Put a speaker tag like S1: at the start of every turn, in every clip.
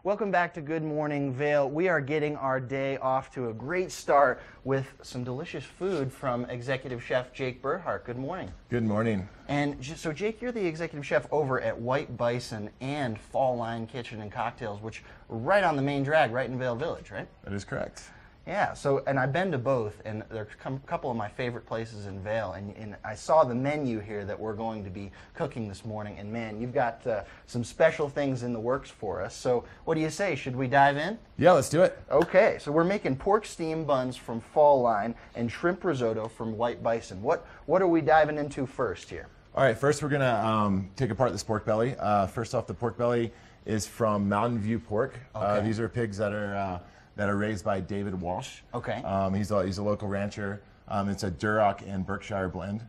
S1: Welcome back to Good Morning Vail. We are getting our day off to a great start with some delicious food from Executive Chef Jake Burkhardt. Good morning.
S2: Good morning.
S1: And so Jake, you're the Executive Chef over at White Bison and Fall Line Kitchen and Cocktails, which are right on the main drag, right in Vail Village, right?
S2: That is correct.
S1: Yeah, and I've been to both, and they're a couple of my favorite places in Vail, and I saw the menu here that we're going to be cooking this morning, and man, you've got some special things in the works for us. So what do you say, should we dive in?
S2: Yeah, let's do it.
S1: Okay, so we're making pork steam buns from Fall Line and shrimp risotto from White Bison. What are we diving into first here?
S2: All right, first we're going to take apart this pork belly. First off, the pork belly is from Mountain View Pork.
S1: Okay.
S2: These are pigs that are raised by David Walsh.
S1: Okay.
S2: He's a local rancher. It's a Duroc and Berkshire blend.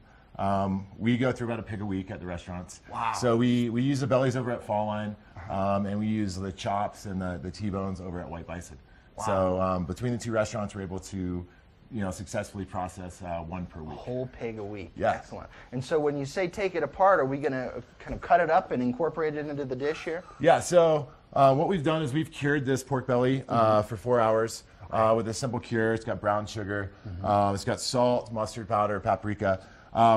S2: We go through about a pig a week at the restaurants.
S1: Wow.
S2: So we use the bellies over at Fall Line, and we use the chops and the T-bones over at White Bison.
S1: Wow.
S2: So between the two restaurants, we're able to successfully process one per week.
S1: A whole pig a week.
S2: Yeah.
S1: Excellent. And so when you say take it apart, are we going to kind of cut it up and incorporate it into the dish here?
S2: Yeah, so what we've done is we've cured this pork belly for 4 hours with a simple cure. It's got brown sugar. It's got salt, mustard powder, paprika.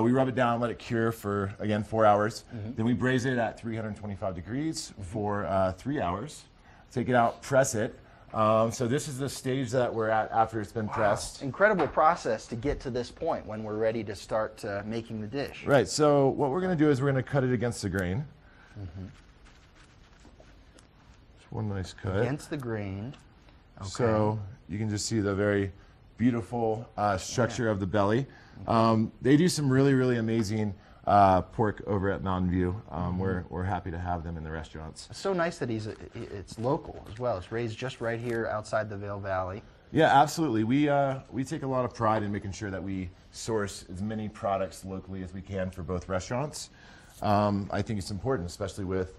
S2: We rub it down, let it cure for, again, 4 hours. Then we braise it at 325 degrees for 3 hours. Take it out, press it. So this is the stage that we're at after it's been pressed.
S1: Incredible process to get to this point when we're ready to start making the dish.
S2: Right, so what we're going to do is we're going to cut it against the grain. Just one nice cut.
S1: Against the grain. Okay.
S2: So you can just see the very beautiful structure of the belly. They do some really, really amazing pork over at Mountain View. We're happy to have them in the restaurants.
S1: It's so nice that it's local as well. It's raised just right here outside the Vail Valley.
S2: Yeah, absolutely. We take a lot of pride in making sure that we source as many products locally as we can for both restaurants. I think it's important, especially with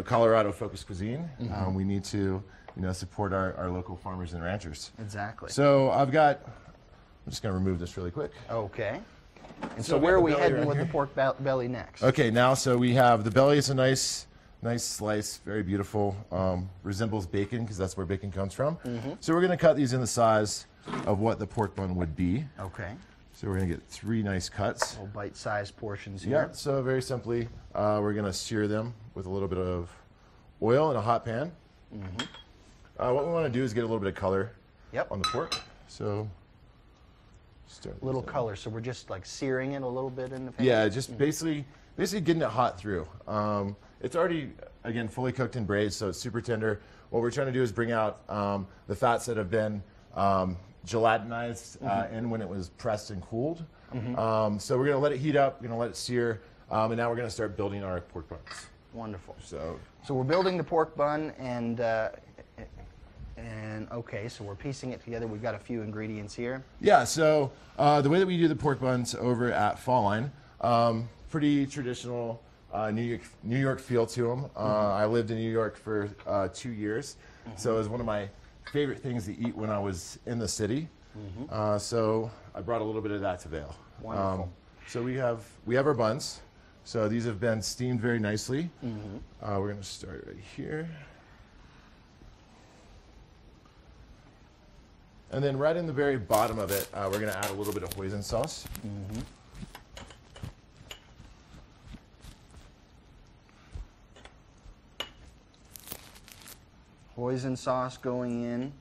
S2: Colorado-focused cuisine. We need to support our local farmers and ranchers.
S1: Exactly.
S2: So I'm just going to remove this really quick.
S1: Okay. And so where are we heading with
S2: here.
S1: the pork belly next?
S2: Okay, now so we have the belly is a nice slice, very beautiful. Resembles bacon because that's where bacon comes from. So we're going to cut these in the size of what the pork bun would be.
S1: Okay.
S2: So we're going to get 3 nice cuts.
S1: Little bite-sized portions
S2: Yeah,
S1: here.
S2: so very simply, we're going to sear them with a little bit of oil in a hot pan. What we want to do is get a little bit of color on the pork. So
S1: A little color, so we're just like searing it a little bit in the pan?
S2: Yeah, just basically getting it hot through. It's already, again, fully cooked and braised, so it's super tender. What we're trying to do is bring out the fats that have been gelatinized in when it was pressed and cooled. So we're going to let it heat up, we're going to let it sear, and now we're going to start building our pork buns.
S1: Wonderful.
S2: So
S1: we're building the pork bun, and okay, so we're piecing it together. We've got a few ingredients here.
S2: yeah, so the way that we do the pork buns over at Fall Line, pretty traditional New York feel to them. I lived in New York for 2 years, so it was one of my favorite things to eat when I was in the city. So I brought a little bit of that to Vail.
S1: Wonderful.
S2: So we have our buns. So these have been steamed very nicely. We're going to start right here. And then right in the very bottom of it, we're going to add a little bit of hoisin sauce.
S1: Hoisin sauce going in.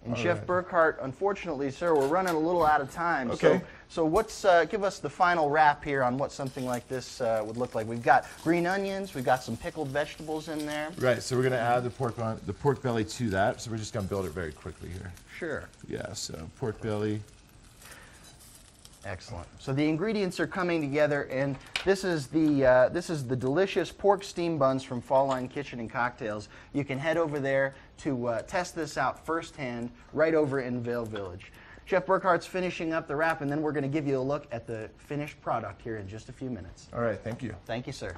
S1: And Chef Burkhardt, unfortunately, sir, we're running a little out of time.
S2: Okay.
S1: So what's give us the final wrap here on what something like this would look like. We've got green onions, we've got some pickled vegetables in there.
S2: Right, so we're going to add the pork belly to that. So we're just going to build it very quickly here.
S1: Sure.
S2: Yeah, so pork belly.
S1: Excellent. So the ingredients are coming together, and this is the delicious pork steam buns from Fall Line Kitchen and Cocktails. You can head over there to test this out firsthand, right over in Vail Village. Chef Burkhardt's finishing up the wrap, and then we're going to give you a look at the finished product here in just a few minutes.
S2: All right, thank you.
S1: Thank you, sir.